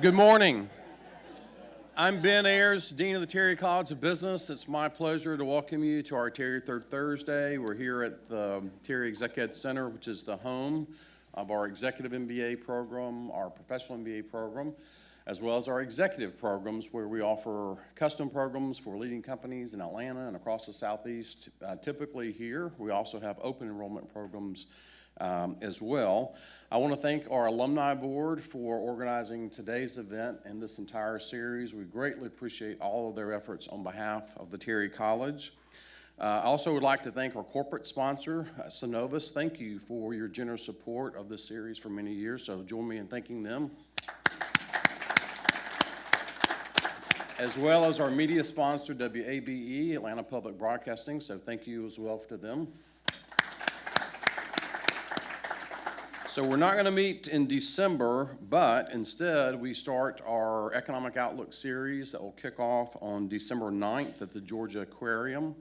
Good morning. I'm Ben Ayers, Dean of the Terry College of Business. It's my pleasure to welcome you to our Terry Third Thursday. We're here at the Terry Exec Ed Center, which is the home of our Executive MBA program, our Professional MBA program, as well as our executive programs, where we offer custom programs for leading companies in Atlanta and across the Southeast. Typically here, we also have open enrollment programs as well. I want to thank our alumni board for organizing today's event and this entire series. We greatly appreciate all of their efforts on behalf of the Terry College. I also would like to thank our corporate sponsor, Synovus. Thank you for your generous support of this series for many years, so join me in thanking them. As well as our media sponsor, WABE, Atlanta Public Broadcasting, so thank you as well to them. So we're not going to meet in December, but instead we start our Economic Outlook series that will kick off on December 9th at the Georgia Aquarium.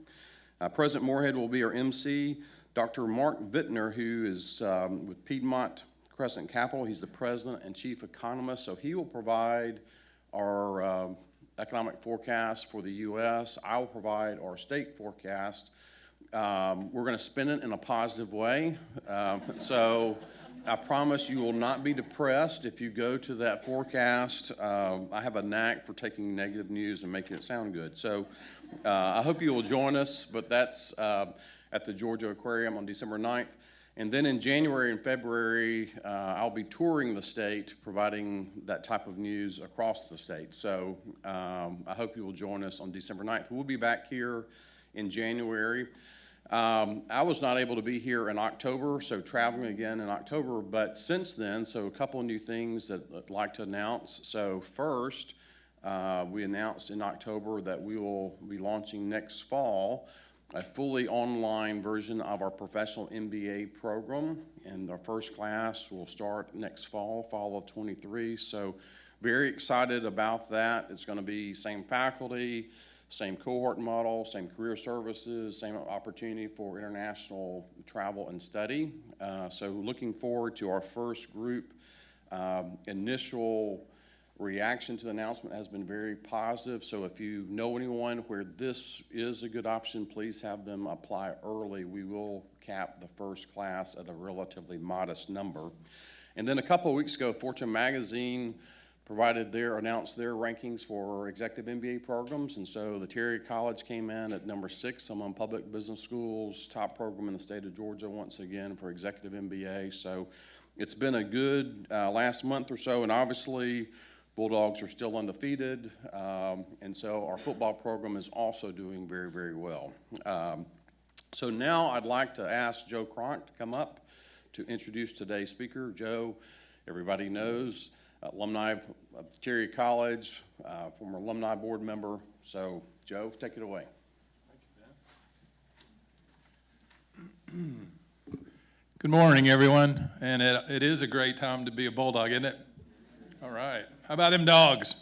President Moorhead will be our MC. Dr. Mark Bittner, who is with Piedmont Crescent Capital, he's the president and chief economist, so he will provide our economic forecast for the U.S. I will provide our state forecast. We're going to spin it in a positive way, so I promise you will not be depressed if you go to that forecast. I have a knack for taking negative news and making it sound good. So I hope you will join us, but that's at the Georgia Aquarium on December 9th. And then in January and February, I'll be touring the state, providing that type of news across the state. So I hope you will join us on December 9th. We'll be back here in January. I was not able to be here in October, so traveling again in October, but since then, so a couple of new things that I'd like to announce. So first, we announced in October that we will be launching next fall a fully online version of our Professional MBA program, and our first class will start next fall of 23, so very excited about that. It's going to be same faculty, same cohort model, same career services, same opportunity for international travel and study. So looking forward to our first group. Initial reaction to the announcement has been very positive. So if you know anyone where this is a good option, please have them apply early. We will cap the first class at a relatively modest number. And then a couple of weeks ago, Fortune Magazine announced their rankings for executive MBA programs, and so the Terry College came in at number 6 among public business schools, top program in the state of Georgia once again for executive MBA. So it's been a good last month or so, and obviously Bulldogs are still undefeated, and so our football program is also doing very, very well. So now I'd like to ask Joe Cronk to come up to introduce today's speaker. Joe, everybody knows, alumni of Terry College, former alumni board member. So, Joe, take it away. Thank you, Ben. Good morning, everyone. And it is a great time to be a Bulldog, isn't it? All right. How about them dogs?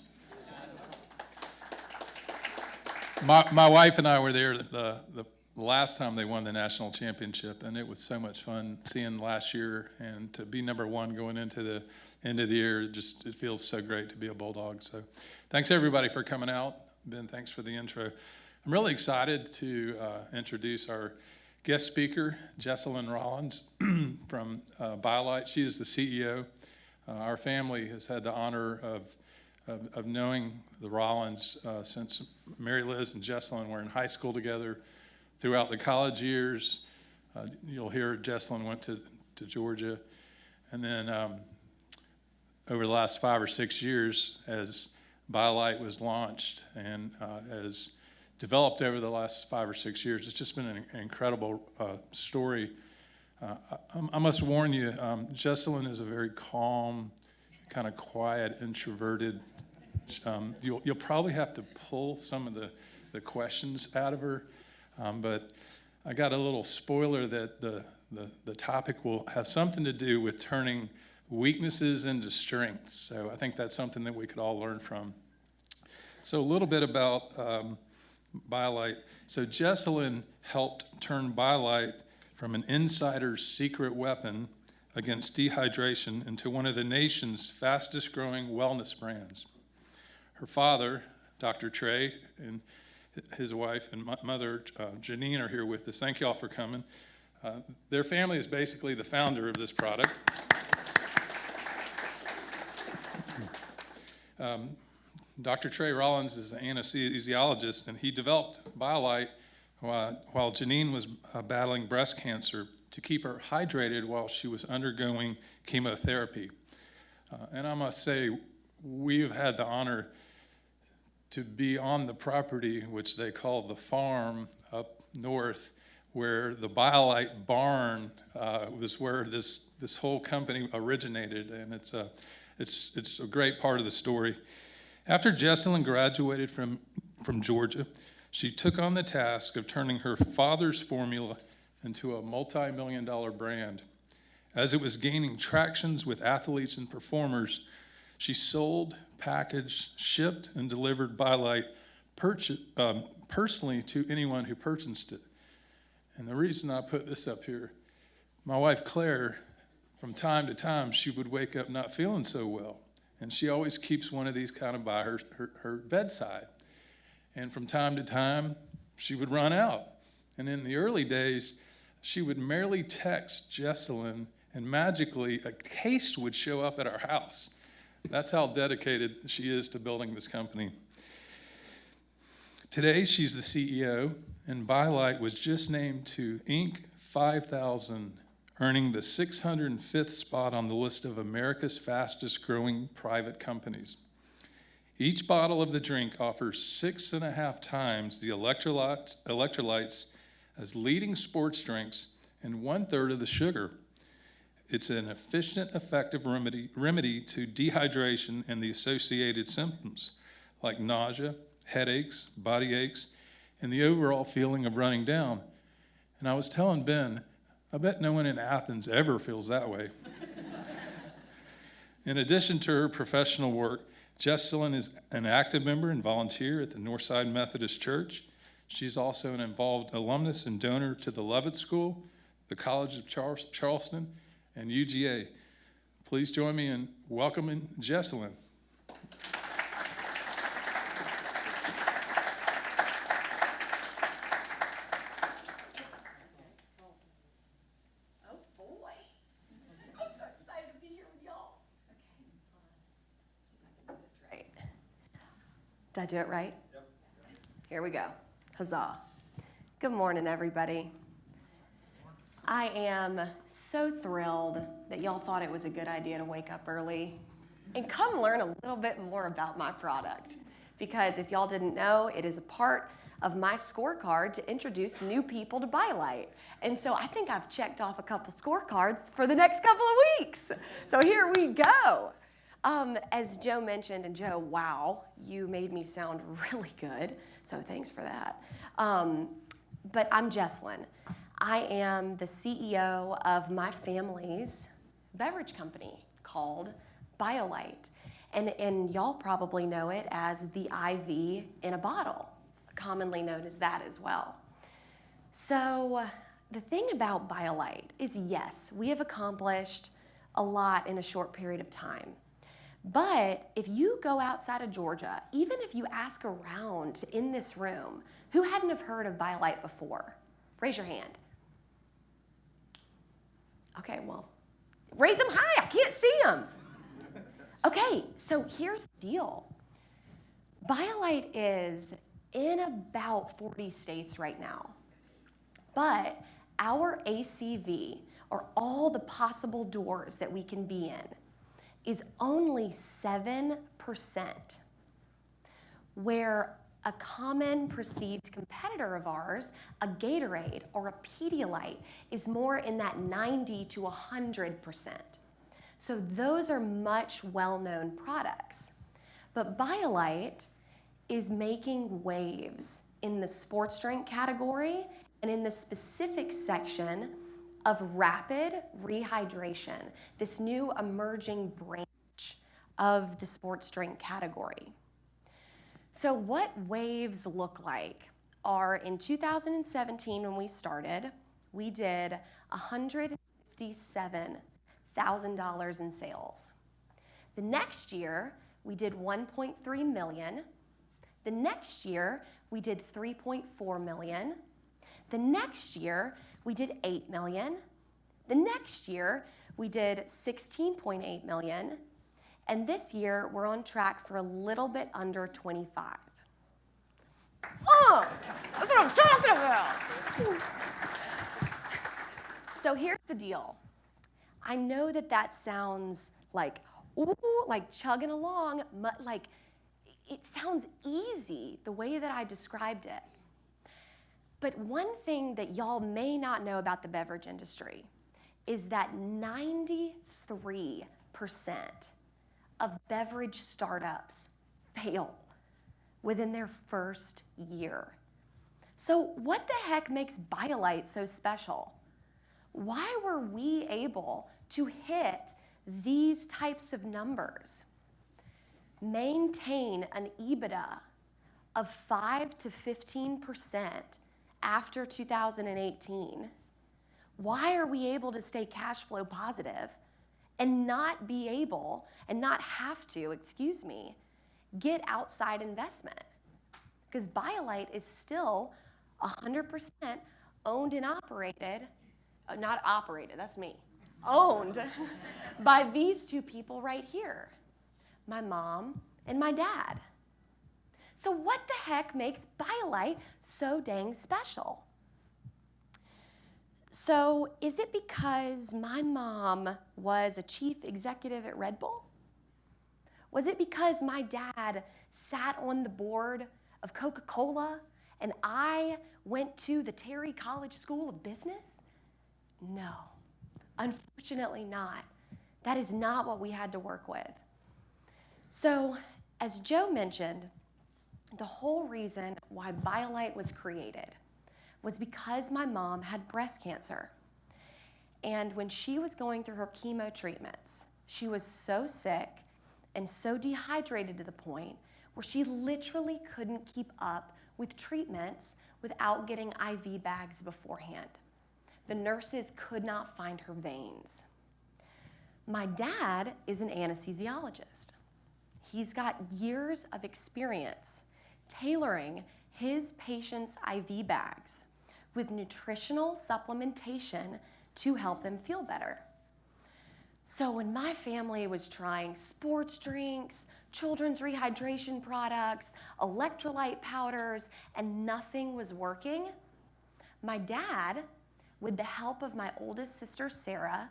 My wife and I were there the last time they won the national championship, and it was so much fun seeing last year, and to be number 1 going into the end of the year, it feels so great to be a Bulldog. So thanks everybody for coming out. Ben, thanks for the intro. I'm really excited to introduce our guest speaker, Jesslyn Rollins from Biolyte. She is the CEO. Our family has had the honor of knowing the Rollins since Mary Liz and Jesslyn were in high school together. Throughout the college years, you'll hear Jesslyn went to Georgia, and then over the last 5 or 6 years, as Biolyte was launched and as developed over the last 5 or 6 years, it's just been an incredible story. I must warn you, Jesslyn is a very calm, kind of quiet, introverted. You'll probably have to pull some of the questions out of her. But I got a little spoiler that the topic will have something to do with turning weaknesses into strengths. So I think that's something that we could all learn from. So a little bit about Biolyte. So Jesslyn helped turn Biolyte from an insider's secret weapon, against dehydration into one of the nation's fastest growing wellness brands. Her father, Dr. Trey, and his wife and mother, Janine, are here with us. Thank you all for coming. Their family is basically the founder of this product. Dr. Trey Rollins is an anesthesiologist, and he developed Biolyte while Janine was battling breast cancer to keep her hydrated while she was undergoing chemotherapy. And I must say, we've had the honor to be on the property, which they call the farm up north, where the Biolyte barn was where this whole company originated, and it's a great part of the story. After Jesslyn graduated from Georgia, she took on the task of turning her father's formula into a multi-million-dollar brand. As it was gaining tractions with athletes and performers, she sold, packaged, shipped, and delivered Biolyte personally to anyone who purchased it. And the reason I put this up here, my wife Claire, from time to time, she would wake up not feeling so well. And she always keeps one of these kind of by her bedside. And from time to time, she would run out. And in the early days, she would merely text Jesslyn, and magically a case would show up at our house. That's how dedicated she is to building this company. Today, she's the CEO, and Biolyte was just named to Inc. 5000, earning the 605th spot on the list of America's fastest growing private companies. Each bottle of the drink offers 6.5 times the electrolytes as leading sports drinks and 1/3 of the sugar. It's an efficient, effective remedy to dehydration and the associated symptoms like nausea, headaches, body aches, and the overall feeling of running down. And I was telling Ben, I bet no one in Athens ever feels that way. In addition to her professional work, Jesslyn is an active member and volunteer at the Northside Methodist Church. She's also an involved alumnus and donor to the Lovett School, the College of Charleston, and UGA. Please join me in welcoming Jesslyn. Oh boy, I'm so excited to be here with y'all. Okay, see if I can do this right. Did I do it right? Yep. Here we go. Huzzah. Good morning, everybody. I am so thrilled that y'all thought it was a good idea to wake up early and come learn a little bit more about my product. Because if y'all didn't know, it is a part of my scorecard to introduce new people to Biolyte. And so I think I've checked off a couple scorecards for the next couple of weeks. So here we go. As Joe mentioned, and Joe, wow, you made me sound really good. So thanks for that. But I'm Jesslyn. I am the CEO of my family's beverage company called Biolyte. And y'all probably know it as the IV in a bottle, commonly known as that as well. So the thing about Biolyte is, yes, we have accomplished a lot in a short period of time. But if you go outside of Georgia, even if you ask around in this room, who hadn't have heard of Biolyte before? Raise your hand. Okay, well, raise them high. I can't see them. Okay, so here's the deal. Biolyte is in about 40 states right now. But our ACV, or all the possible doors that we can be in, is only 7%, where a common perceived competitor of ours, a Gatorade or a Pedialyte, is more in that 90 to 100%. So those are much well-known products. But Biolyte is making waves in the sports drink category and in the specific section of rapid rehydration, this new emerging branch of the sports drink category. So what waves look like are in 2017 when we started, we did 157 $500,000 in sales. The next year, we did 1.3 million. The next year, we did 3.4 million. The next year, we did 8 million. The next year, we did 16.8 million. And this year, we're on track for a little bit under 25. Oh, that's what I'm talking about. So here's the deal. I know that sounds like, ooh, like chugging along, like it sounds easy the way that I described it. But one thing that y'all may not know about the beverage industry is that 93% of beverage startups fail within their first year. So what the heck makes Biolyte so special? Why were we able to hit these types of numbers? Maintain an EBITDA of 5 to 15% after 2018. Why are we able to stay cash flow positive and not have to, get outside investment? Because Biolyte is still 100% owned and operated, not operated, that's me, owned by these two people right here, my mom and my dad. So what the heck makes Biolyte so dang special? So is it because my mom was a chief executive at Red Bull? Was it because my dad sat on the board of Coca-Cola and I went to the Terry College School of Business? No, unfortunately not. That is not what we had to work with. So, as Joe mentioned, the whole reason why Biolyte was created was because my mom had breast cancer. And when she was going through her chemo treatments, she was so sick and so dehydrated to the point where she literally couldn't keep up with treatments without getting IV bags beforehand. The nurses could not find her veins. My dad is an anesthesiologist. He's got years of experience tailoring his patients' IV bags with nutritional supplementation to help them feel better. So when my family was trying sports drinks, children's rehydration products, electrolyte powders, and nothing was working, my dad, with the help of my oldest sister, Sarah,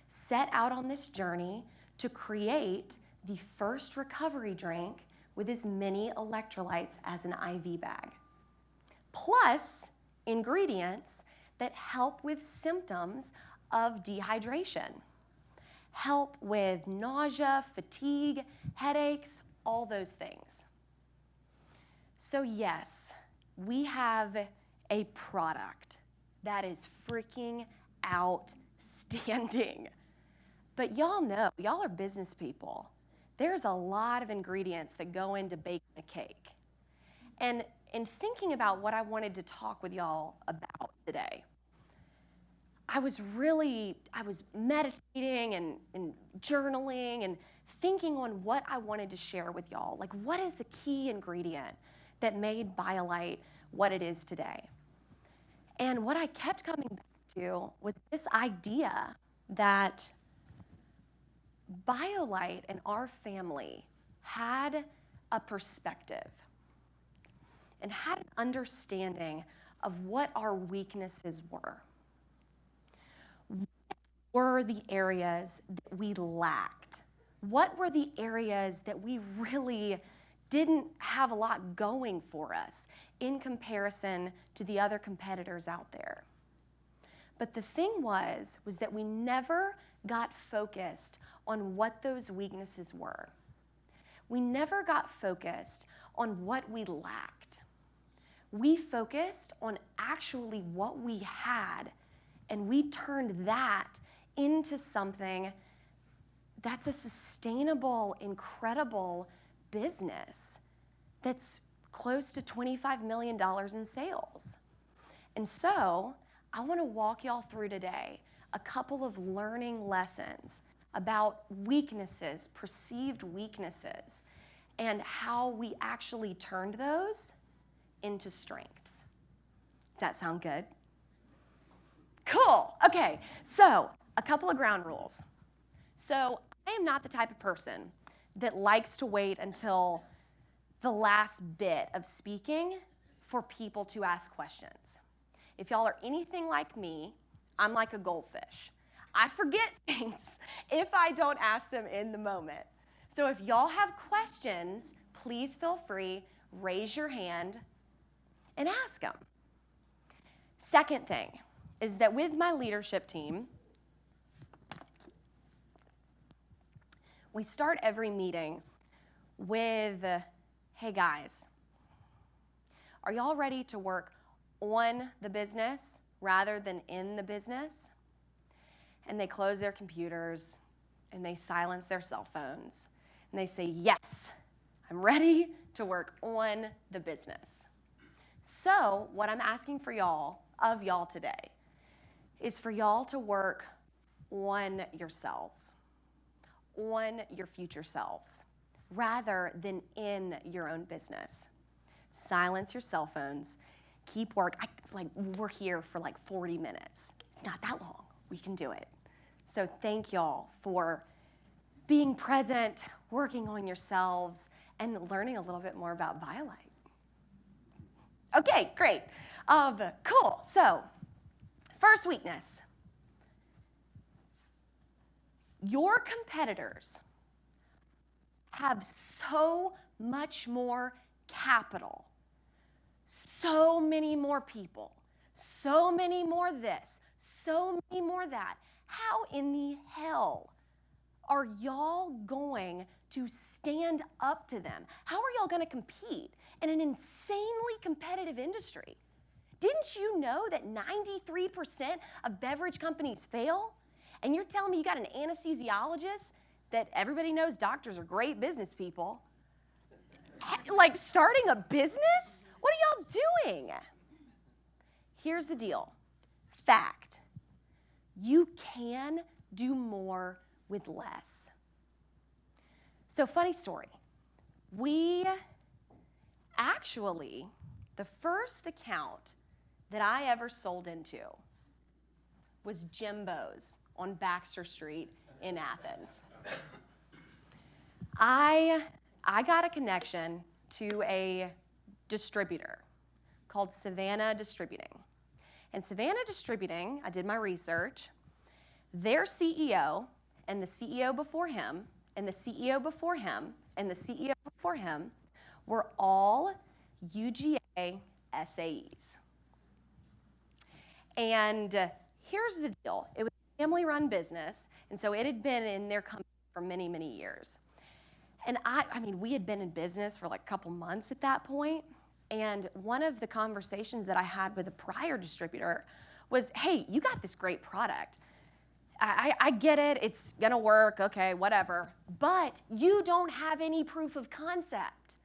set out on this journey to create the first recovery drink with as many electrolytes as an IV bag, plus ingredients that help with symptoms of dehydration, help with nausea, fatigue, headaches, all those things. So yes, we have a product that is freaking outstanding. But y'all know, y'all are business people. There's a lot of ingredients that go into baking a cake. And in thinking about what I wanted to talk with y'all about today, I was meditating and journaling and thinking on what I wanted to share with y'all. Like, what is the key ingredient that made Biolyte what it is today? And what I kept coming back to was this idea that Biolyte and our family had a perspective and had an understanding of what our weaknesses were. What were the areas that we lacked? What were the areas that we really didn't have a lot going for us in comparison to the other competitors out there? But the thing was that we never got focused on what those weaknesses were. We never got focused on what we lacked. We focused on actually what we had, and we turned that into something that's a sustainable, incredible business that's close to $25 million in sales. And so I want to walk y'all through today a couple of learning lessons about weaknesses, perceived weaknesses, and how we actually turned those into strengths. Does that sound good? Cool. Okay, so a couple of ground rules. So I am not the type of person that likes to wait until the last bit of speaking for people to ask questions. If y'all are anything like me, I'm like a goldfish. I forget things if I don't ask them in the moment. So if y'all have questions, please feel free, raise your hand, and ask them. Second thing is that with my leadership team, we start every meeting with, hey guys, are y'all ready to work on the business rather than in the business? And they close their computers and they silence their cell phones and they say, yes, I'm ready to work on the business. So what I'm asking for y'all, of y'all today, is for y'all to work on yourselves, on your future selves, rather than in your own business. Silence your cell phones. Keep work. We're here for like 40 minutes. It's not that long. We can do it. So thank y'all for being present, working on yourselves, and learning a little bit more about Biolyte. Okay, great. Cool. So, first weakness. Your competitors have so much more capital, so many more people, so many more this, so many more that. How in the hell are y'all going to stand up to them? How are y'all going to compete in an insanely competitive industry? Didn't you know that 93% of beverage companies fail? And you're telling me you got an anesthesiologist that everybody knows doctors are great business people, like starting a business? What are y'all doing? Here's the deal. Fact. You can do more with less. So funny story. We actually, the first account that I ever sold into was Jimbo's on Baxter Street in Athens. I got a connection to a distributor called Savannah Distributing. And Savannah Distributing, I did my research, their CEO and the CEO before him and the CEO before him and the CEO before him were all UGA SAEs. And here's the deal. It was a family-run business, and so it had been in their company for many, many years. And I mean, we had been in business for like a couple months at that point, and one of the conversations that I had with a prior distributor was, hey, you got this great product. I get it, it's gonna work, okay, whatever, but you don't have any proof of concept.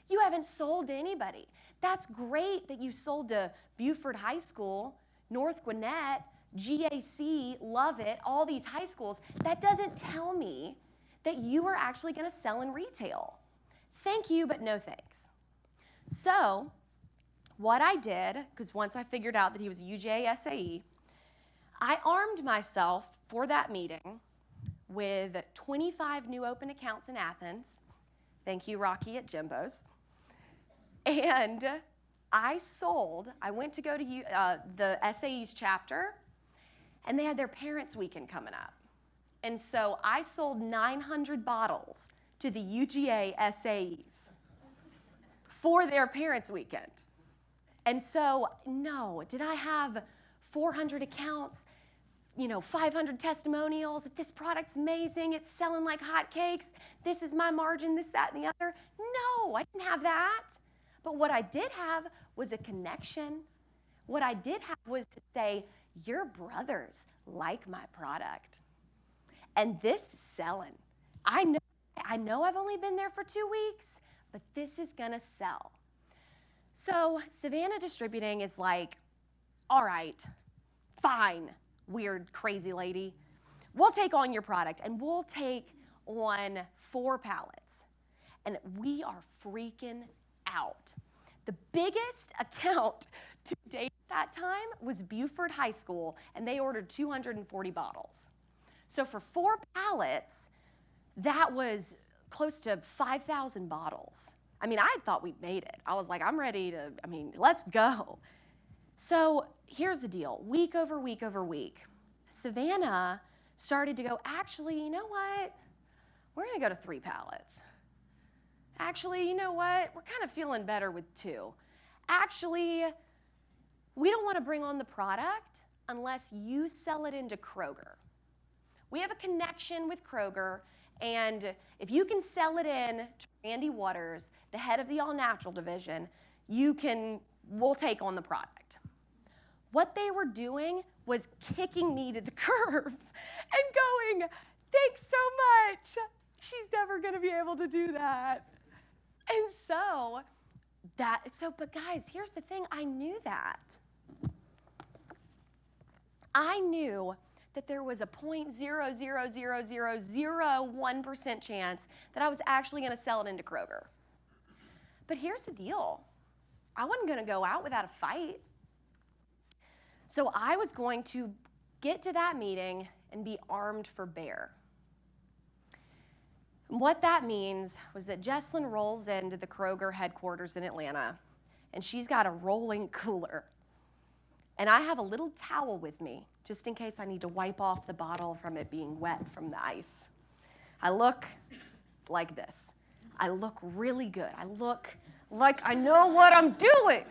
You haven't sold to anybody. That's great that you sold to Buford High School, North Gwinnett, GAC, Lovett, all these high schools. That doesn't tell me that you are actually gonna sell in retail. Thank you, but no thanks. So what I did, because once I figured out that he was a UGA SAE, I armed myself for that meeting with 25 new open accounts in Athens. Thank you, Rocky at Jimbo's. And I went to go to the SAE's chapter, and they had their parents' weekend coming up. And so I sold 900 bottles to the UGA SAEs for their parents' weekend. And so, no, did I have 400 accounts, 500 testimonials, this product's amazing, it's selling like hotcakes, this is my margin, this, that, and the other? No, I didn't have that. But what I did have was a connection. What I did have was to say, your brothers like my product. And this is selling. I know I've only been there for 2 weeks, but this is gonna sell. So Savannah Distributing is like, all right, fine, weird, crazy lady. We'll take on your product, and we'll take on 4 pallets. And we are freaking out. The biggest account to date at that time was Buford High School, and they ordered 240 bottles. So for 4 pallets, that was close to 5,000 bottles. I mean, I thought we'd made it. I was like, I'm ready to, let's go. So here's the deal. Week over week over week, Savannah started to go, actually, you know what? We're going to go to 3 pallets. Actually, you know what? We're kind of feeling better with 2. Actually, we don't want to bring on the product unless you sell it into Kroger. We have a connection with Kroger, and if you can sell it in to Randy Waters, the head of the all-natural division, we'll take on the product. What they were doing was kicking me to the curb and going, thanks so much. She's never going to be able to do that. And but guys, here's the thing. I knew that. I knew that there was a 0.00001% chance that I was actually going to sell it into Kroger. But here's the deal. I wasn't going to go out without a fight. So I was going to get to that meeting and be armed for bear. And what that means was that Jesslyn rolls into the Kroger headquarters in Atlanta, and she's got a rolling cooler. And I have a little towel with me, just in case I need to wipe off the bottle from it being wet from the ice. I look like this. I look really good. I look like I know what I'm doing.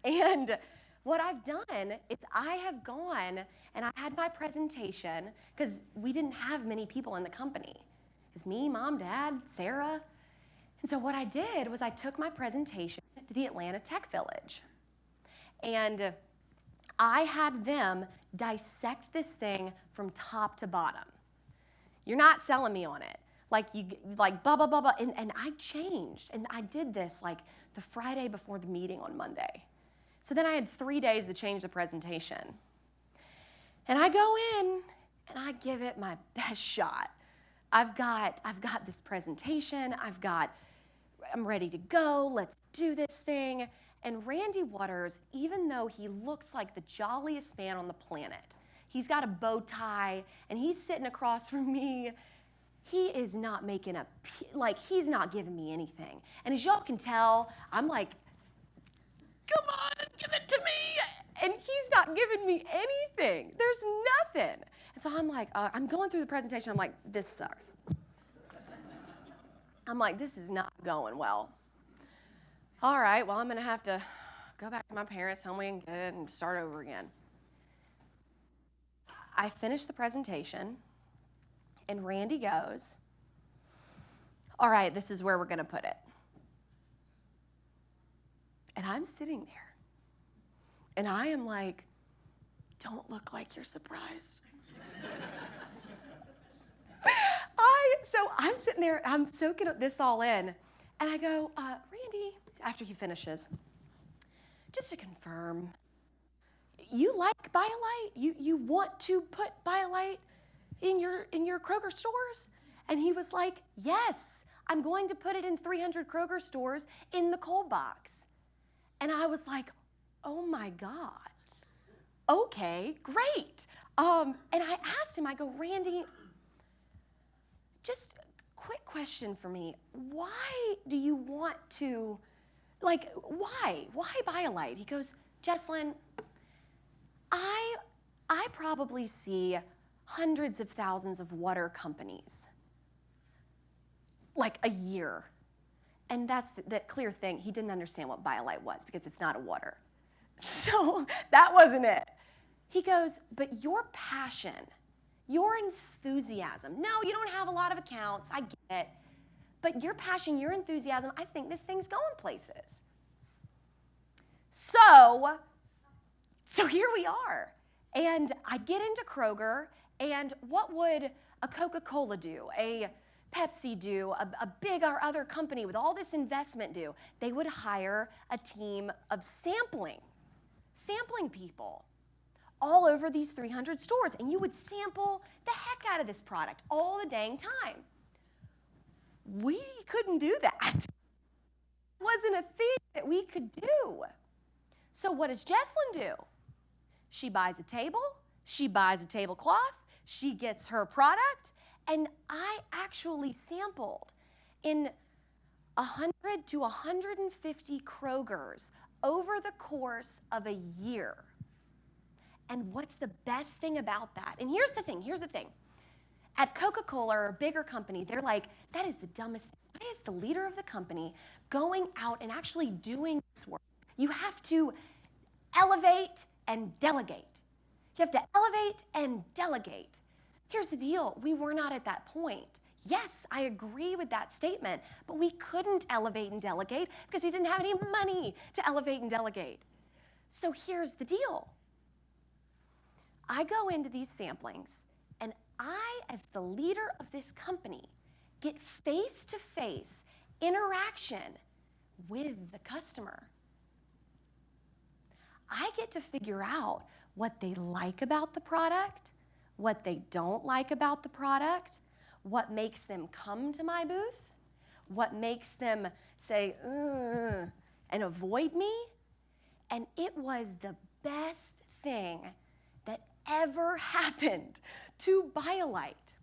And what I've done is I have gone and I had my presentation, because we didn't have many people in the company. It's me, Mom, Dad, Sarah. And so what I did was I took my presentation to the Atlanta Tech Village. And I had them dissect this thing from top to bottom. You're not selling me on it. Like blah, blah, blah, blah. And I changed. And I did this like the Friday before the meeting on Monday. So then I had 3 days to change the presentation. And I go in and I give it my best shot. I've got this presentation. I'm ready to go. Let's do this thing. And Randy Waters, even though he looks like the jolliest man on the planet, he's got a bow tie and he's sitting across from me, he is not he's not giving me anything. And as y'all can tell, I'm like, come on, give it to me. And he's not giving me anything. There's nothing. And so I'm like, I'm going through the presentation. I'm like, this sucks. I'm like, this is not going well. All right, well, I'm going to have to go back to my parents, tell me and get it and start over again. I finished the presentation, and Randy goes, all right, this is where we're going to put it. And I'm sitting there. And I am like, don't look like you're surprised. So I'm sitting there, I'm soaking this all in. And I go, Randy, after he finishes, just to confirm, you like Biolyte? You want to put Biolyte in your Kroger stores? And he was like, yes, I'm going to put it in 300 Kroger stores in the cold box. And I was like, oh my God. Okay, great. And I asked him, I go, Randy, just a quick question for me. Why do you want to, why? Why Biolyte? He goes, Jesslyn, I probably see hundreds of thousands of water companies, like a year. And that's the clear thing. He didn't understand what Biolyte was because it's not a water. So that wasn't it. He goes, but your passion, your enthusiasm, no, you don't have a lot of accounts, I get it, but your passion, your enthusiasm, I think this thing's going places. So here we are. And I get into Kroger, and what would a Coca-Cola do, a Pepsi do, a big or other company with all this investment do? They would hire a team of sampling people. all over these 300 stores, and you would sample the heck out of this product all the dang time. We couldn't do that. It wasn't a thing that we could do. So what does Jesslyn do? She buys a table, she buys a tablecloth, she gets her product, and I actually sampled in 100 to 150 Krogers over the course of a year. And what's the best thing about that? And here's the thing. At Coca-Cola or a bigger company, they're like, that is the dumbest thing. Why is the leader of the company going out and actually doing this work? You have to elevate and delegate. You have to elevate and delegate. Here's the deal. We were not at that point. Yes, I agree with that statement, but we couldn't elevate and delegate because we didn't have any money to elevate and delegate. So here's the deal. I go into these samplings, and I, as the leader of this company, get face-to-face interaction with the customer. I get to figure out what they like about the product, what they don't like about the product, what makes them come to my booth, what makes them say, ugh, and avoid me. And it was the best thing that ever happened to Biolyte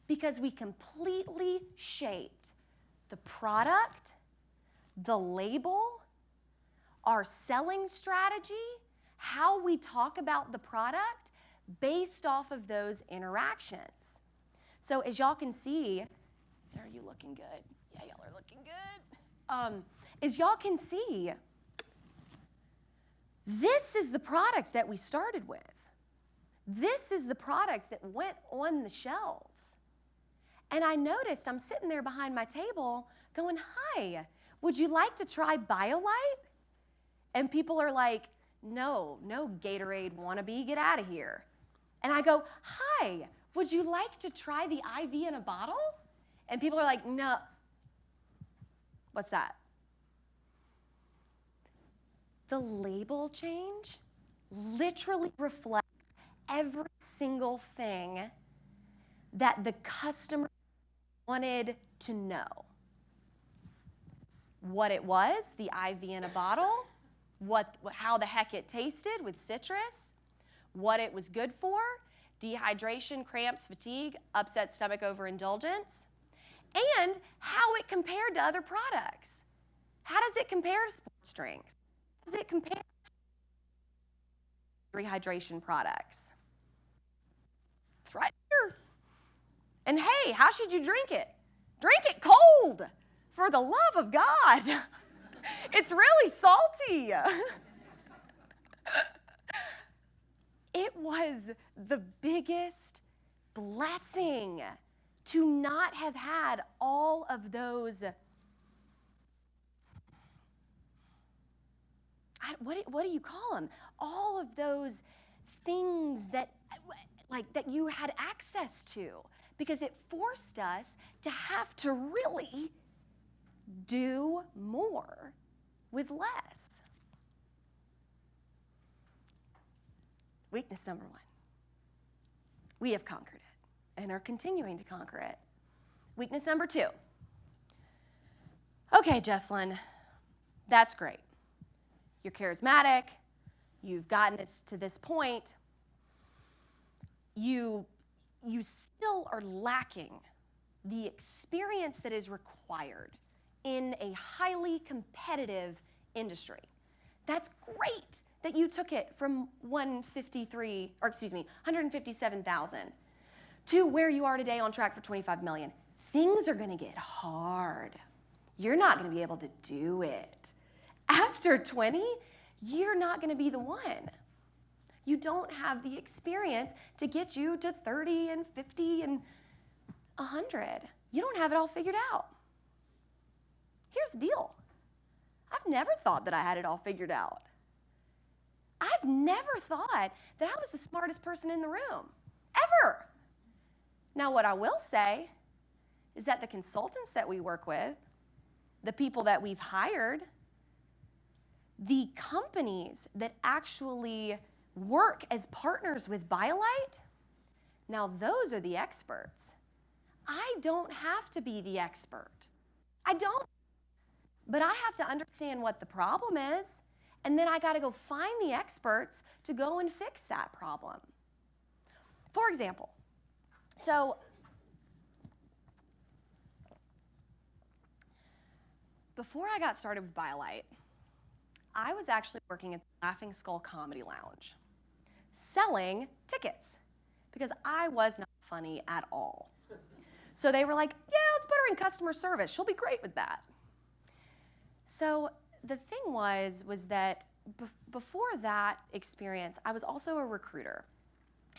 because we completely shaped the product, the label, our selling strategy, how we talk about the product based off of those interactions. So as y'all can see, are you looking good? Yeah, y'all are looking good. As y'all can see, this is the product that we started with. This is the product that went on the shelves. And I noticed I'm sitting there behind my table going, hi, would you like to try Biolyte? And people are like, no Gatorade wannabe, get out of here. And I go, hi, would you like to try the IV in a bottle? And people are like, no. What's that? The label change literally reflects every single thing that the customer wanted to know. What it was, the IV in a bottle, how the heck it tasted with citrus, what it was good for, dehydration, cramps, fatigue, upset stomach overindulgence, and how it compared to other products. How does it compare to sports drinks? How does it compare to rehydration products? It's right here. And hey, how should you drink it? Drink it cold, for the love of God. It's really salty. It was the biggest blessing to not have had all of those, what do you call them? All of those things that you had access to, because it forced us to have to really do more with less. Weakness number 1. We have conquered it and are continuing to conquer it. Weakness number 2. Okay, Jesslyn, that's great. You're charismatic. You've gotten us to this point. You still are lacking the experience that is required in a highly competitive industry. That's great that you took it from 157,000 to where you are today on track for 25 million. Things are gonna get hard. You're not gonna be able to do it. After 20, you're not gonna be the one. You don't have the experience to get you to 30 and 50 and 100. You don't have it all figured out. Here's the deal. I've never thought that I had it all figured out. I've never thought that I was the smartest person in the room, ever. Now, what I will say is that the consultants that we work with, the people that we've hired, the companies that actually work as partners with Biolyte, now those are the experts. I don't have to be the expert. I don't. But I have to understand what the problem is, and then I got to go find the experts to go and fix that problem. For example, so before I got started with Biolyte, I was actually working at the Laughing Skull Comedy Lounge, selling tickets, because I was not funny at all. So they were like, yeah, let's put her in customer service. She'll be great with that. So the thing was that before that experience, I was also a recruiter.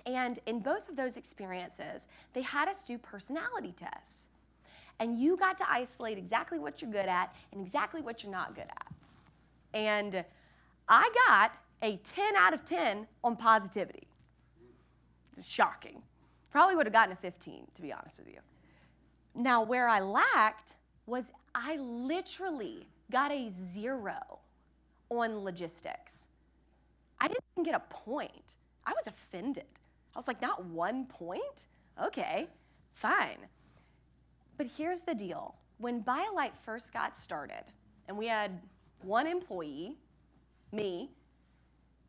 And in both of those experiences, they had us do personality tests. And you got to isolate exactly what you're good at and exactly what you're not good at. And I got a 10 out of 10 on positivity. It's shocking. Probably would have gotten a 15, to be honest with you. Now, where I lacked was I literally got a 0 on logistics. I didn't even get a point. I was offended. I was like, not 1 point? Okay, fine. But here's the deal. When Biolyte first got started, and we had 1 employee, me,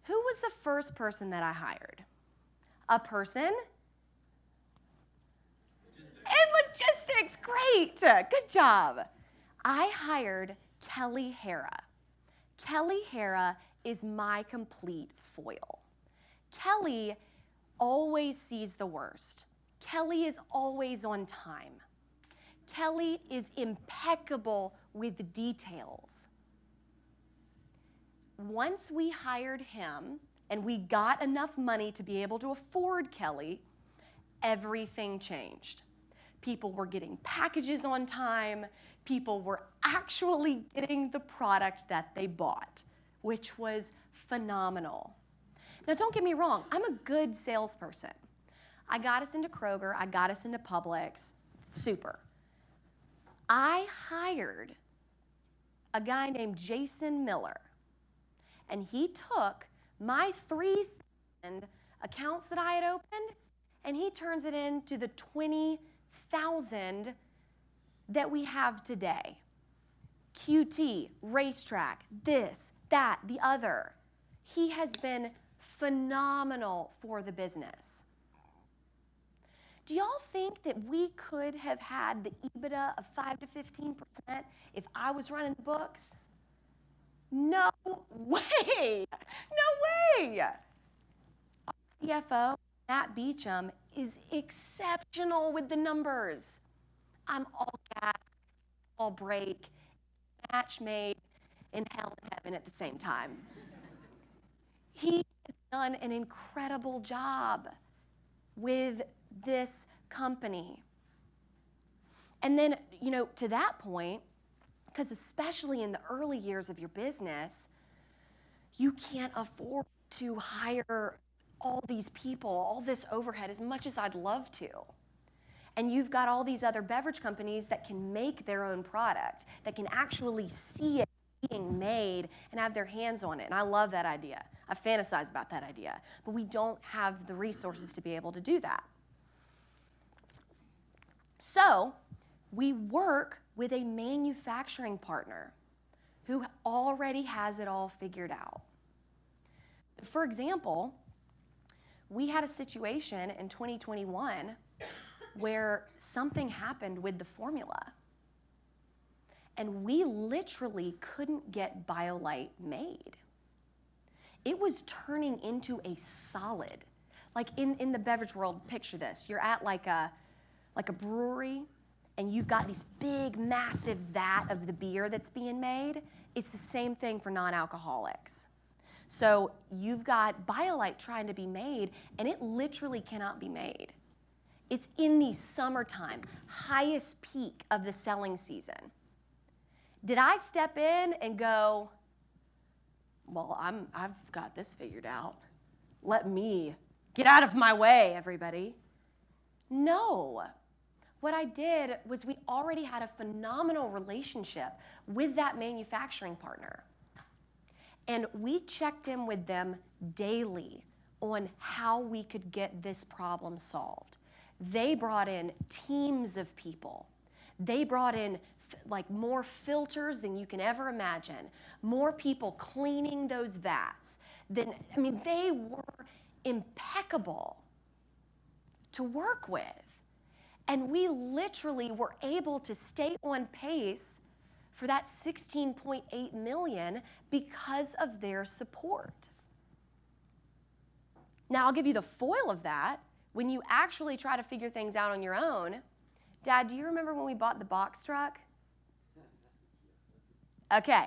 who was the first person that I hired? A person in logistics. Great, good job. I hired Kelly Hara. Kelly Hara is my complete foil. Kelly always sees the worst. Kelly is always on time. Kelly is impeccable with details. Once we hired him and we got enough money to be able to afford Kelly, everything changed. People were getting packages on time. People were actually getting the product that they bought, which was phenomenal. Now, don't get me wrong, I'm a good salesperson. I got us into Kroger, I got us into Publix, super. I hired a guy named Jason Miller, and he took my 3,000 accounts that I had opened, and he turns it into the 20,000 that we have today. QT, racetrack, this, that, the other. He has been phenomenal for the business. Do y'all think that we could have had the EBITDA of 5 to 15% if I was running the books? No way! No way! Our CFO, Matt Beecham, is exceptional with the numbers. I'm all gas, all brake, match made in hell and heaven at the same time. He has done an incredible job with this company. And then, to that point, because especially in the early years of your business, you can't afford to hire all these people, all this overhead, as much as I'd love to. And you've got all these other beverage companies that can make their own product, that can actually see it being made and have their hands on it. And I love that idea. I fantasize about that idea. But we don't have the resources to be able to do that. So we work with a manufacturing partner who already has it all figured out. For example, we had a situation in 2021 where something happened with the formula. And we literally couldn't get Biolyte made. It was turning into a solid. Like in the beverage world, picture this. You're at like a brewery, and you've got this big, massive vat of the beer that's being made. It's the same thing for non-alcoholics. So you've got Biolyte trying to be made, and it literally cannot be made. It's in the summertime, highest peak of the selling season. Did I step in and go, well, I've got this figured out. Let me get out of my way, everybody. No. What I did was we already had a phenomenal relationship with that manufacturing partner. And we checked in with them daily on how we could get this problem solved. They brought in teams of people. They brought in like more filters than you can ever imagine, more people cleaning those vats. They were impeccable to work with. And we literally were able to stay on pace for that 16.8 million because of their support. Now, I'll give you the foil of that. When you actually try to figure things out on your own, Dad, do you remember when we bought the box truck? Okay.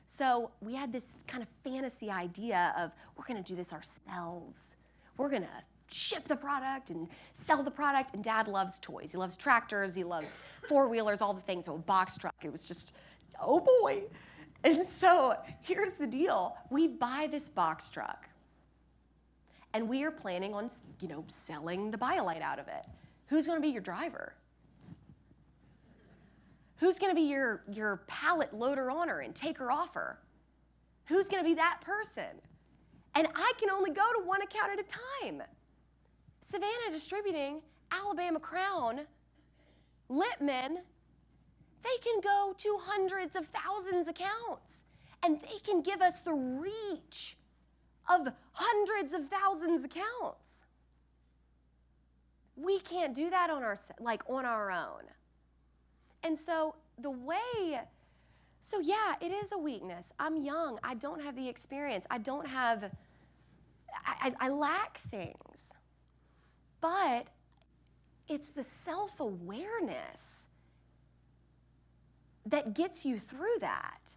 So we had this kind of fantasy idea of we're going to do this ourselves. We're going to ship the product and sell the product. And Dad loves toys. He loves tractors. He loves four-wheelers, all the things. So a box truck, it was just, oh boy. And so here's the deal. We buy this box truck. And we are planning on, selling the Biolyte out of it. Who's going to be your driver? Who's going to be your pallet loader-oner and taker-offer? Who's going to be that person? And I can only go to one account at a time. Savannah Distributing, Alabama Crown, Littman, they can go to hundreds of thousands of accounts. And they can give us the reach of hundreds of thousands of accounts. We can't do that on our own. And so yeah, it is a weakness. I'm young. I don't have the experience. I lack things. But it's the self-awareness that gets you through that.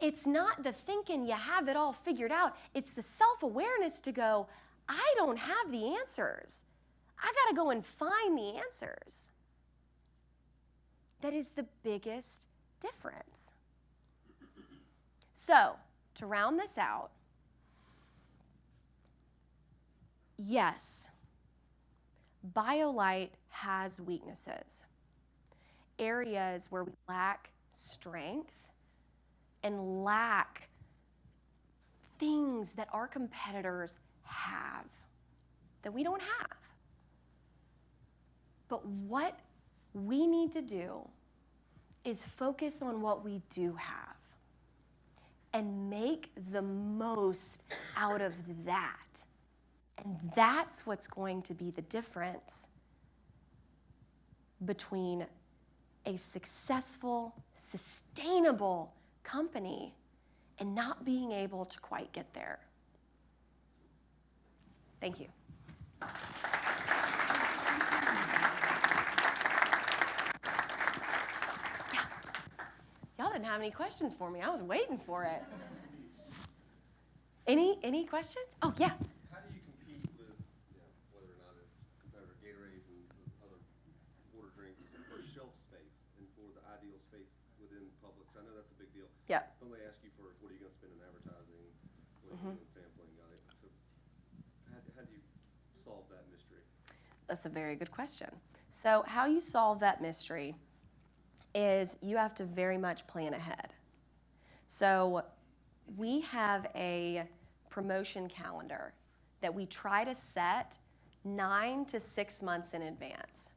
It's not the thinking you have it all figured out. It's the self-awareness to go, I don't have the answers. I got to go and find the answers. That is the biggest difference. So, to round this out, yes, Biolyte has weaknesses, areas where we lack strength and lack things that our competitors have that we don't have. But what we need to do is focus on what we do have and make the most out of that. And that's what's going to be the difference between a successful, sustainable company and not being able to quite get there. Thank you. Yeah. Y'all didn't have any questions for me. I was waiting for it. Any questions? Oh, yeah. How do you compete with, whether or not it's competitor Gatorades and other water drinks for shelf space and for the ideal space within Publix? I know that's a big deal. Yeah. Don't they ask you for what are you going to spend in advertising, what are you doing in sampling? So how do you solve that mystery? That's a very good question. So how you solve that mystery is you have to very much plan ahead. So we have a promotion calendar that we try to set 9 to 6 months in advance.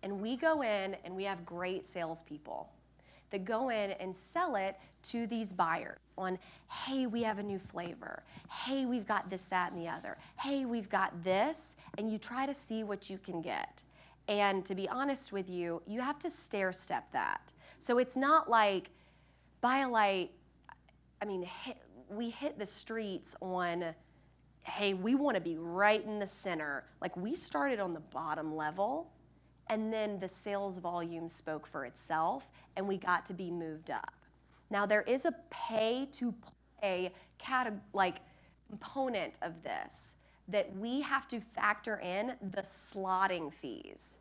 And we go in and we have great salespeople that go in and sell it to these buyers on, hey, we have a new flavor. Hey, we've got this, that, and the other. Hey, we've got this, and you try to see what you can get. And to be honest with you, you have to stair-step that. So it's not like Biolyte, we hit the streets on, hey, we want to be right in the center. Like we started on the bottom level, and then the sales volume spoke for itself, and we got to be moved up. Now there is a pay-to-play component of this that we have to factor in the slotting fees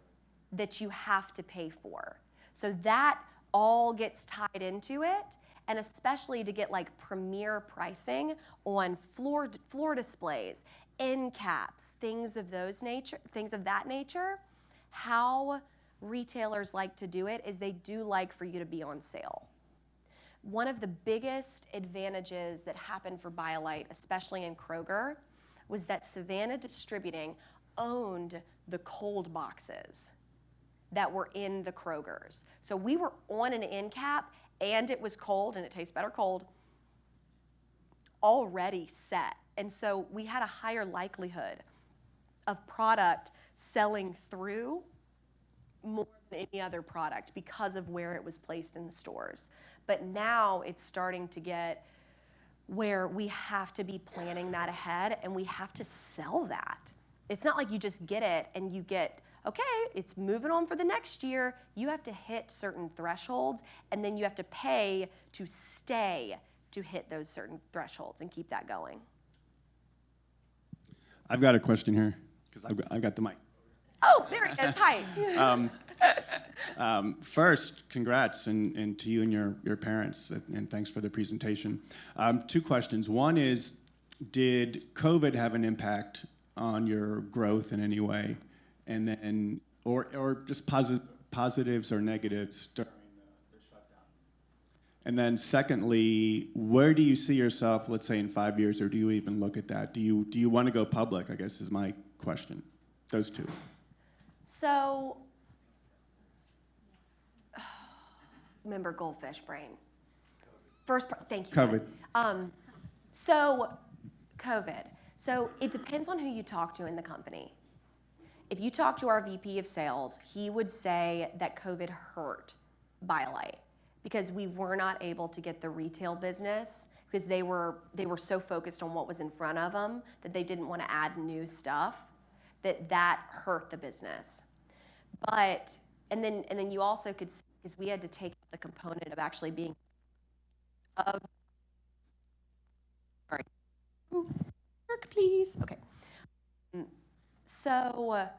that you have to pay for. So that all gets tied into it, and especially to get like premier pricing on floor displays, end caps, things of that nature. How retailers like to do it is they do like for you to be on sale. One of the biggest advantages that happen for Biolyte, especially in Kroger, was that Savannah Distributing owned the cold boxes that were in the Kroger's. So we were on an end cap, and it was cold, and it tastes better cold, already set. And so we had a higher likelihood of product selling through more than any other product because of where it was placed in the stores. But now it's starting to get where we have to be planning that ahead, and we have to sell that. It's not like you just get it and you get, okay, it's moving on for the next year. You have to hit certain thresholds, and then you have to pay to stay to hit those certain thresholds and keep that going. I've got a question here, because I've got the mic. Oh, there he is. Hi. First, congrats and to you and your parents, and thanks for the presentation. 2 questions. One is, did COVID have an impact on your growth in any way? And then, or just positives or negatives during the shutdown? And then secondly, where do you see yourself, let's say in 5 years, or do you even look at that? Do you want to go public, I guess is my question. Those 2. So, remember goldfish brain. Thank you. COVID. So, COVID. So it depends on who you talk to in the company. If you talk to our VP of sales, he would say that COVID hurt Biolyte because we were not able to get the retail business because they were so focused on what was in front of them that they didn't want to add new stuff, that hurt the business. But and then you also could see, because we had to take the component of actually being sorry. Work, please. Okay. So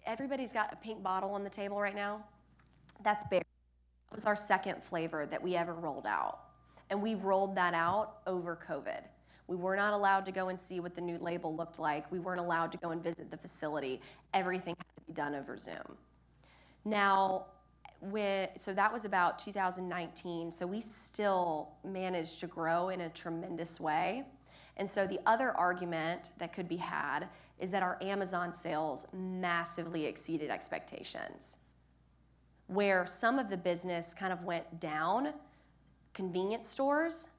everybody's got a pink bottle on the table right now. That's berry. That was our second flavor that we ever rolled out. And we rolled that out over COVID. We were not allowed to go and see what the new label looked like. We weren't allowed to go and visit the facility. Everything had to be done over Zoom. Now, so that was about 2019, so we still managed to grow in a tremendous way. And so the other argument that could be had is that our Amazon sales massively exceeded expectations. Where some of the business kind of went down, convenience stores,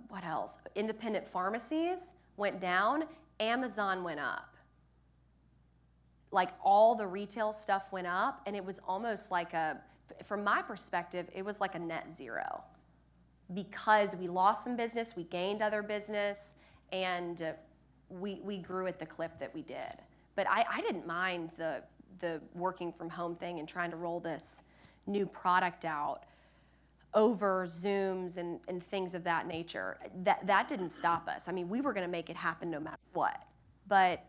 what else? Independent pharmacies went down, Amazon went up. Like all the retail stuff went up, and it was almost like from my perspective, it was like a net zero. Because we lost some business, we gained other business, and we grew at the clip that we did. But I didn't mind the working from home thing and trying to roll this new product out over Zooms and things of that nature. That didn't stop us. I mean, we were gonna make it happen no matter what. But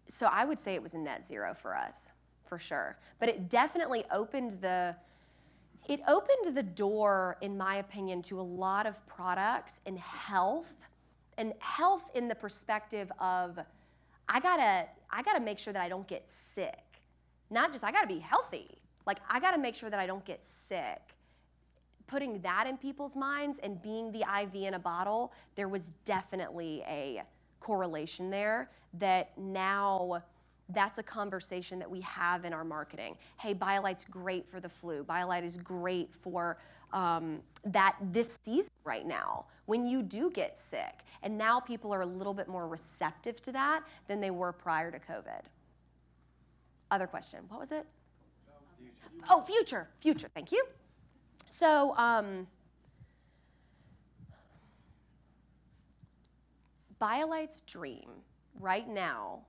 so I would say it was a net zero for us, for sure. But it definitely opened the door, in my opinion, to a lot of products in health, and health in the perspective of I gotta make sure that I don't get sick. Not just I gotta be healthy. Like I gotta make sure that I don't get sick. Putting that in people's minds and being the IV in a bottle, there was definitely a correlation there that now that's a conversation that we have in our marketing. Hey, Biolyte's great for the flu. Biolyte is great for this season right now when you do get sick. And now people are a little bit more receptive to that than they were prior to COVID. Other question, what was it? Oh, future, thank you. So, Biolyte's dream right now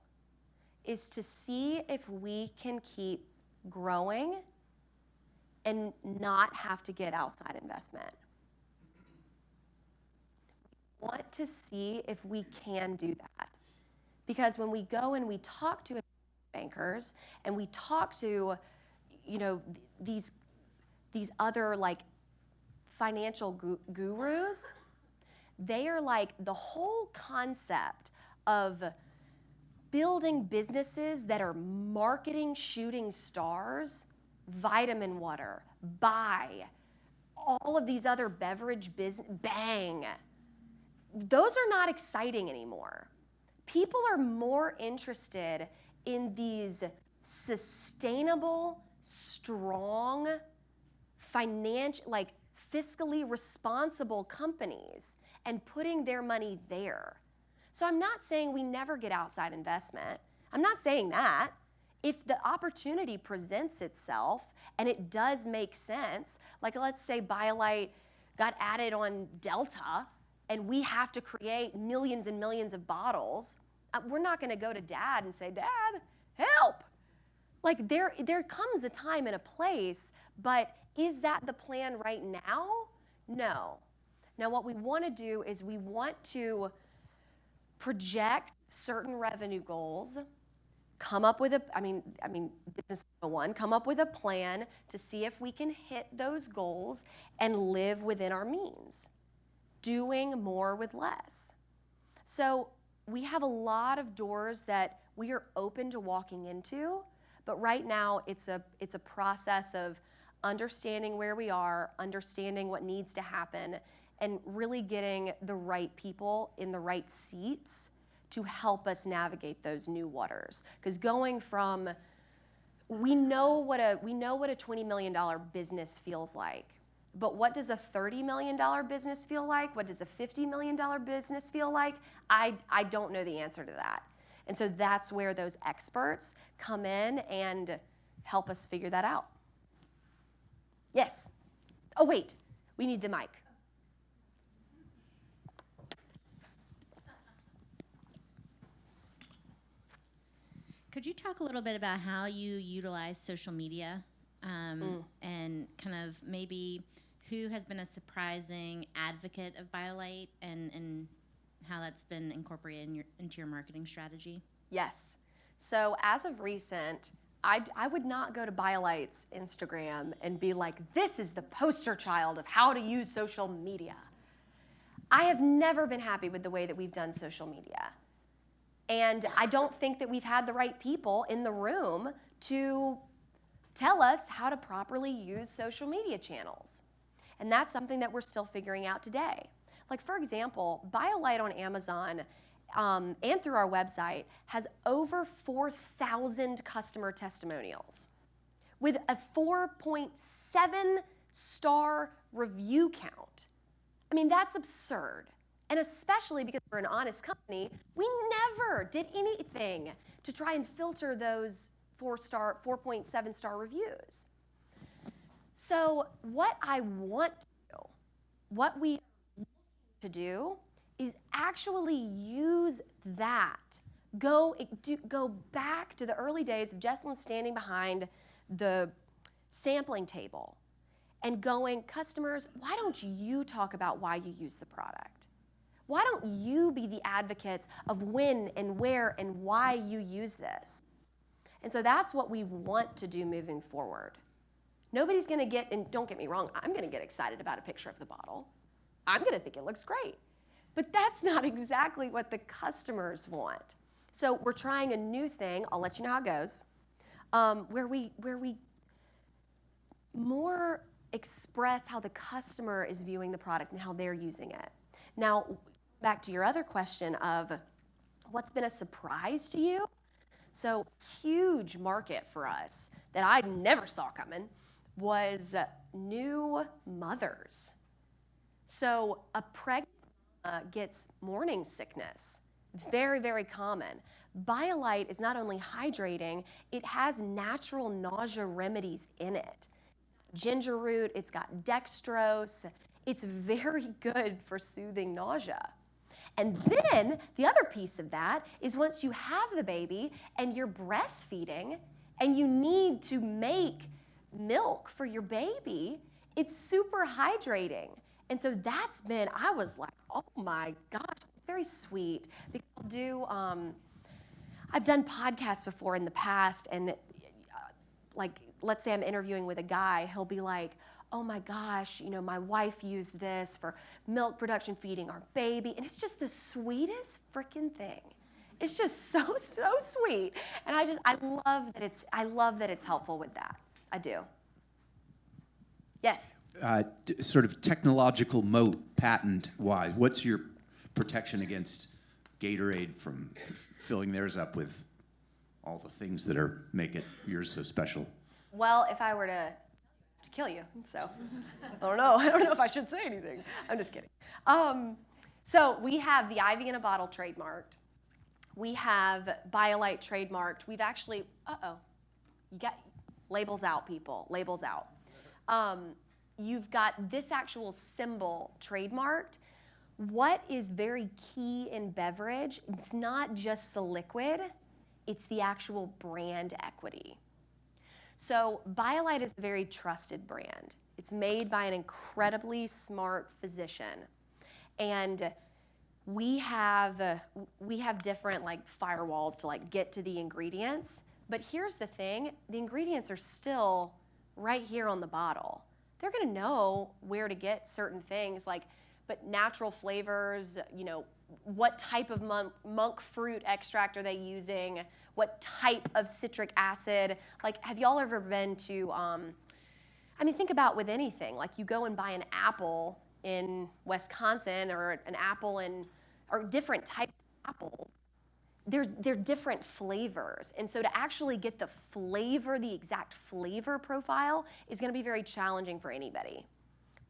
is to see if we can keep growing and not have to get outside investment. We want to see if we can do that. Because when we go and we talk to bankers and we talk to, these other like financial gurus, they are like the whole concept of building businesses that are marketing shooting stars, vitamin water, buy, all of these other beverage business, bang. Those are not exciting anymore. People are more interested in these sustainable, strong, fiscally responsible companies and putting their money there. So I'm not saying we never get outside investment. I'm not saying that. If the opportunity presents itself and it does make sense, like let's say Biolyte got added on Delta and we have to create millions and millions of bottles, we're not gonna go to Dad and say, Dad, help. Like there comes a time and a place, but is that the plan right now? No. Now what we wanna do is we want to project certain revenue goals, come up with business 101, come up with a plan to see if we can hit those goals and live within our means, doing more with less. So we have a lot of doors that we are open to walking into, but right now it's a process of understanding where we are, understanding what needs to happen, and really getting the right people in the right seats to help us navigate those new waters. Because going from, we know what a $20 million business feels like, but what does a $30 million business feel like? What does a $50 million business feel like? I don't know the answer to that. And so that's where those experts come in and help us figure that out. Yes. Oh, wait, we need the mic. Could you talk a little bit about how you utilize social media and kind of maybe who has been a surprising advocate of Biolyte and how that's been incorporated into your marketing strategy? Yes. So as of recent, I would not go to Biolyte's Instagram and be like, this is the poster child of how to use social media. I have never been happy with the way that we've done social media. And I don't think that we've had the right people in the room to tell us how to properly use social media channels. And that's something that we're still figuring out today. Like for example, Biolyte on Amazon and through our website has over 4,000 customer testimonials with a 4.7 star review count. I mean, that's absurd. And especially because we're an honest company, we never did anything to try and filter those 4.7 star reviews. So what I want to do, what we want to do is actually use that. Go back to the early days of Jesslyn standing behind the sampling table and going, customers, why don't you talk about why you use the product? Why don't you be the advocates of when and where and why you use this? And so that's what we want to do moving forward. Nobody's gonna and don't get me wrong, I'm gonna get excited about a picture of the bottle. I'm gonna think it looks great. But that's not exactly what the customers want. So we're trying a new thing, I'll let you know how it goes, where we more express how the customer is viewing the product and how they're using it. Now, back to your other question of what's been a surprise to you? So huge market for us that I never saw coming was new mothers. So a pregnant gets morning sickness, very, very common. Biolyte is not only hydrating, it has natural nausea remedies in it. Ginger root, it's got dextrose. It's very good for soothing nausea. And then the other piece of that is once you have the baby and you're breastfeeding and you need to make milk for your baby, it's super hydrating. And so that's been, I was like, oh my gosh, very sweet. Because I've done podcasts before in the past, and like, let's say I'm interviewing with a guy, he'll be like, oh my gosh, you know, my wife used this for milk production, feeding our baby, and it's just the sweetest freaking thing. It's just so sweet, and I love that it's helpful with that. I do. Yes. Sort of technological moat, patent-wise, what's your protection against Gatorade from filling theirs up with all the things that make yours so special? Well, if I were to kill you, so I don't know. I don't know if I should say anything. I'm just kidding. So we have the Ivy in a bottle trademarked. We have Biolyte trademarked. We've actually, you got labels out, people. Labels out. You've got this actual symbol trademarked. What is very key in beverage, it's not just the liquid, it's the actual brand equity. So Biolyte is a very trusted brand. It's made by an incredibly smart physician. And we have different like firewalls to like get to the ingredients. But here's the thing, the ingredients are still right here on the bottle. They're gonna know where to get certain things, like, but natural flavors, you know, what type of monk fruit extract are they using? What type of citric acid? Like, have y'all ever been to, think about with anything, like you go and buy an apple in Wisconsin or an apple or different types of apples. They're different flavors. And so to actually get the flavor, the exact flavor profile is gonna be very challenging for anybody.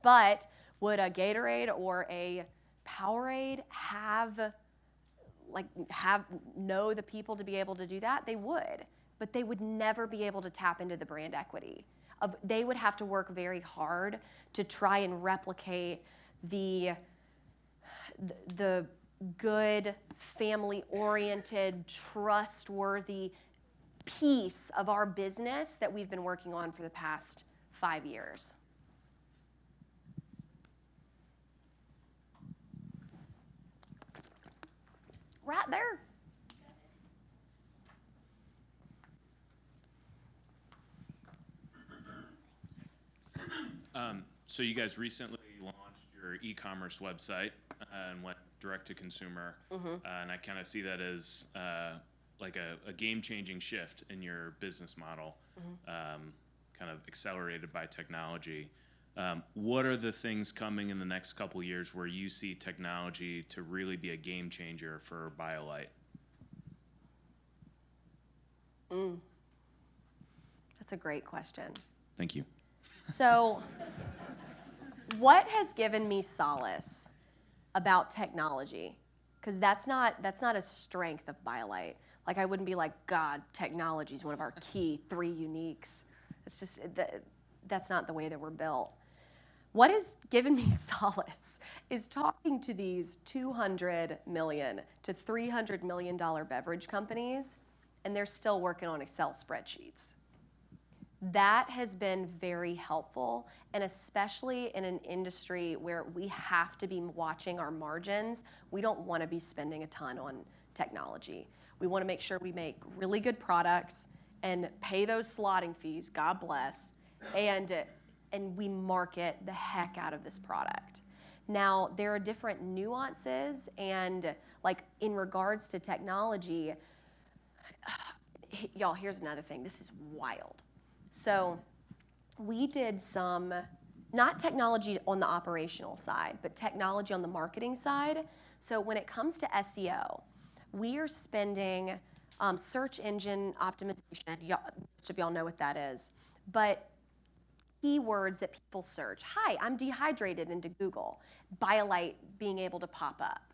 But would a Gatorade or a Powerade know the people to be able to do that? They would, but they would never be able to tap into the brand equity. They would have to work very hard to try and replicate the good, family-oriented, trustworthy piece of our business that we've been working on for the past 5 years. Right there. So you guys recently launched your e-commerce website and went direct to consumer, and I kind of see that as like a game-changing shift in your business model, kind of accelerated by technology. What are the things coming in the next couple years where you see technology to really be a game changer for Biolyte? That's a great question. Thank you. So, what has given me solace about technology? Because that's not a strength of Biolyte. Like, I wouldn't be like, God, technology is one of our key 3 uniques. It's just, that's not the way that we're built. What has given me solace is talking to these $200 million to $300 million beverage companies, and they're still working on Excel spreadsheets. That has been very helpful, and especially in an industry where we have to be watching our margins, we don't want to be spending a ton on technology. We want to make sure we make really good products and pay those slotting fees, God bless, and we market the heck out of this product. Now, there are different nuances, and like in regards to technology, y'all, here's another thing. This is wild. So we did some, not technology on the operational side, but technology on the marketing side. So when it comes to SEO, we are spending search engine optimization. Most of y'all know what that is. But keywords that people search. Hi, I'm dehydrated into Google. Biolyte being able to pop up.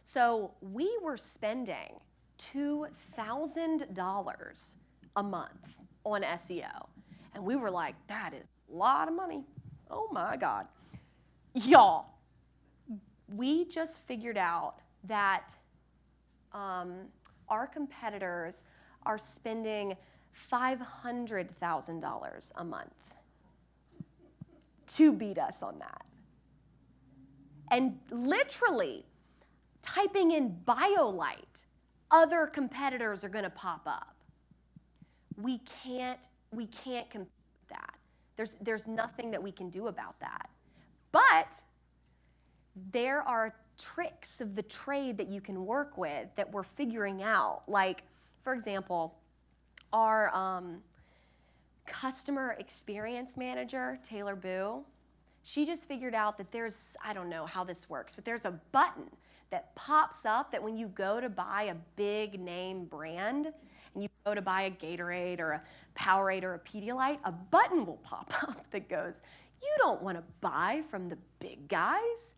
So we were spending $2,000 a month on SEO. And we were like, that is a lot of money. Oh my God. Y'all, we just figured out that our competitors are spending $500,000 a month to beat us on that. And literally typing in Biolyte, other competitors are going to pop up. We can't compete with that. There's nothing that we can do about that. But there are tricks of the trade that you can work with that we're figuring out. Like, for example, our customer experience manager, Taylor Boo, she just figured out that there's, I don't know how this works, but there's a button that pops up that when you go to buy a big name brand, and you go to buy a Gatorade or a Powerade or a Pedialyte, a button will pop up that goes, you don't want to buy from the big guys.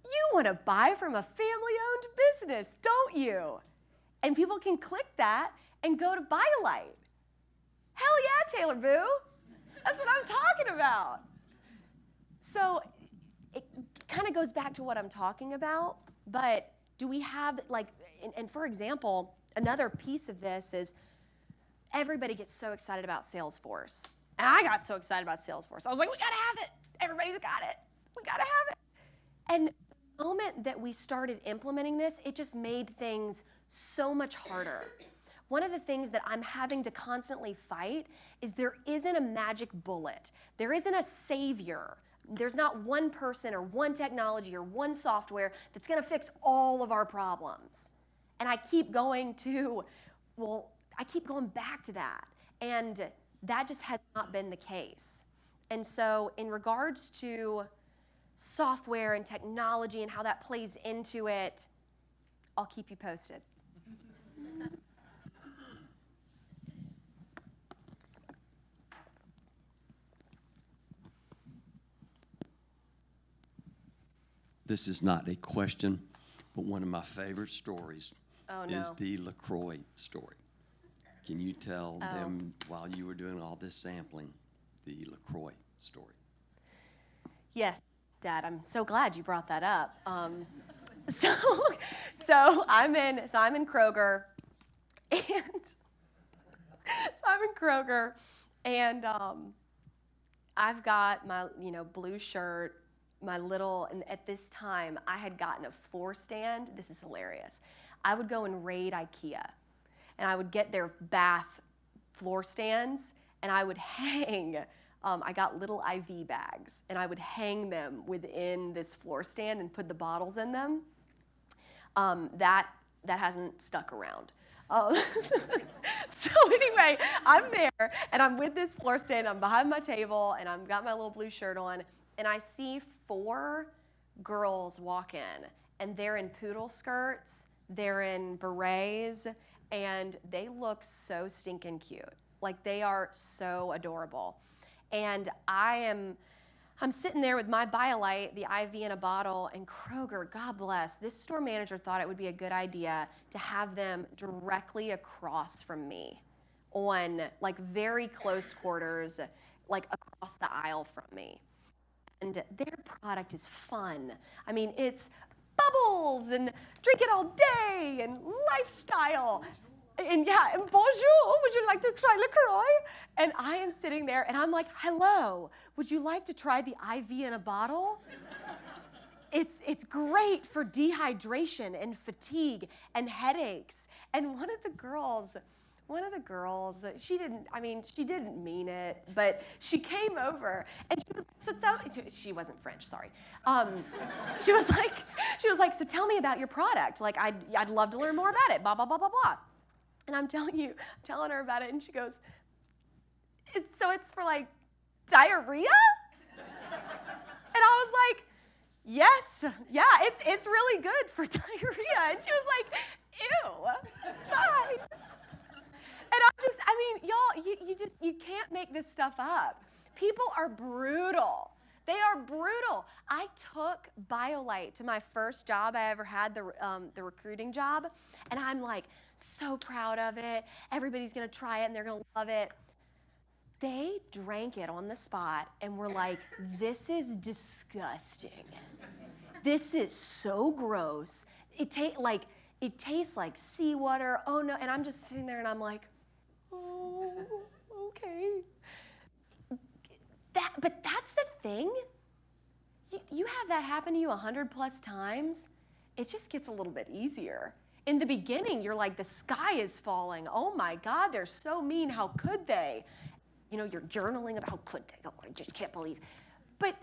You want to buy from a family-owned business, don't you? And people can click that and go to Biolyte. Hell yeah, Taylor Boo. That's what I'm talking about. So it kind of goes back to what I'm talking about, but do we have, like, and for example, another piece of this is everybody gets so excited about Salesforce. And I got so excited about Salesforce. I was like, we gotta have it. Everybody's got it. We gotta have it. And the moment that we started implementing this, it just made things so much harder. One of the things that I'm having to constantly fight is there isn't a magic bullet. There isn't a savior. There's not one person or one technology or one software that's gonna fix all of our problems. And I keep going back to that. And that just has not been the case. And so in regards to software and technology and how that plays into it, I'll keep you posted. This is not a question, but one of my favorite stories Oh, is no. the LaCroix story. Can you tell them, while you were doing all this sampling, the LaCroix story? Yes, Dad, I'm so glad you brought that up. So I'm in Kroger, and I've got my blue shirt, my little, and at this time I had gotten a floor stand. This is hilarious. I would go and raid IKEA, and I would get their bath floor stands, and I would hang. I got little IV bags, and I would hang them within this floor stand and put the bottles in them. That hasn't stuck around. So anyway, I'm there, and I'm with this floor stand. I'm behind my table, and I've got my little blue shirt on, and I see 4 girls walk in, and they're in poodle skirts, they're in berets, and they look so stinking cute. Like, they are so adorable. And I'm sitting there with my Biolyte, the IV in a bottle, and Kroger, God bless, this store manager thought it would be a good idea to have them directly across from me on, like, very close quarters, like, across the aisle from me. And their product is fun. I mean, it's bubbles and drink it all day and lifestyle. And yeah, and bonjour, would you like to try LaCroix? And I am sitting there and I'm like, hello, would you like to try the IV in a bottle? It's great for dehydration and fatigue and headaches. And one of the girls, she didn't mean it, but she came over and she wasn't French, sorry. She was like, so tell me about your product. Like, I'd love to learn more about it, blah, blah, blah, blah, blah. And I'm telling her about it, and she goes, it's for, like, diarrhea? And I was like, yes, yeah, it's really good for diarrhea. And she was like, ew, bye. And y'all, you can't make this stuff up. People are brutal. They are brutal. I took Biolyte to my first job I ever had, the recruiting job, and I'm like so proud of it. Everybody's gonna try it and they're gonna love it. They drank it on the spot and were like, this is disgusting. This is so gross. It tastes like seawater. Oh no, and I'm just sitting there and I'm like, oh, okay. But that's the thing. You have that happen to you 100+ times, it just gets a little bit easier. In the beginning, you're like, the sky is falling. Oh my God, they're so mean. How could they? You're journaling about how could they? Oh, I just can't believe. But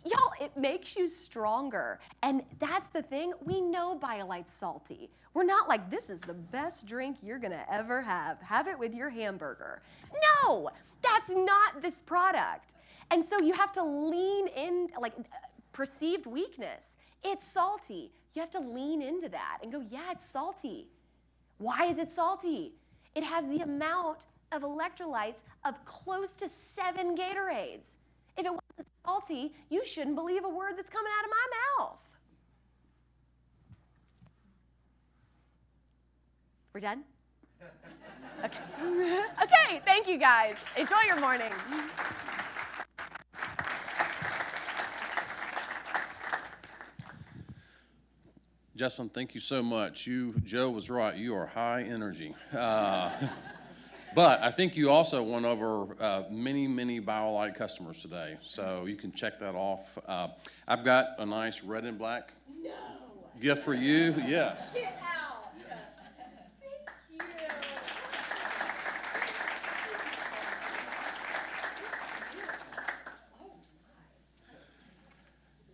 Y'all, it makes you stronger. And that's the thing. We know Biolyte's salty. We're not like, this is the best drink you're gonna ever have. Have it with your hamburger. No, that's not this product. And so you have to lean in, like perceived weakness. It's salty. You have to lean into that and go, yeah, it's salty. Why is it salty? It has the amount of electrolytes of close to 7 Gatorades. If it wasn't salty, you shouldn't believe a word that's coming out of my mouth. We're done? Okay. Okay, thank you guys. Enjoy your morning. Jesslyn, thank you so much. Joe was right. You are high energy. But I think you also won over many, many Biolyte customers today, so you can check that off. I've got a nice red and black gift for you. Yes. Get out. Thank you.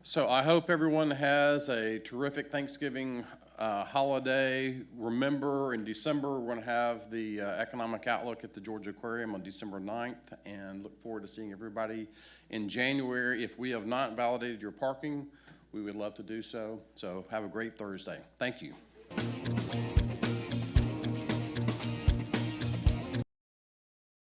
So I hope everyone has a terrific Thanksgiving holiday. Remember, in December, we're going to have the Economic Outlook at the Georgia Aquarium on December 9th, and look forward to seeing everybody in January. If we have not validated your parking, we would love to do so. So have a great Thursday. Thank you.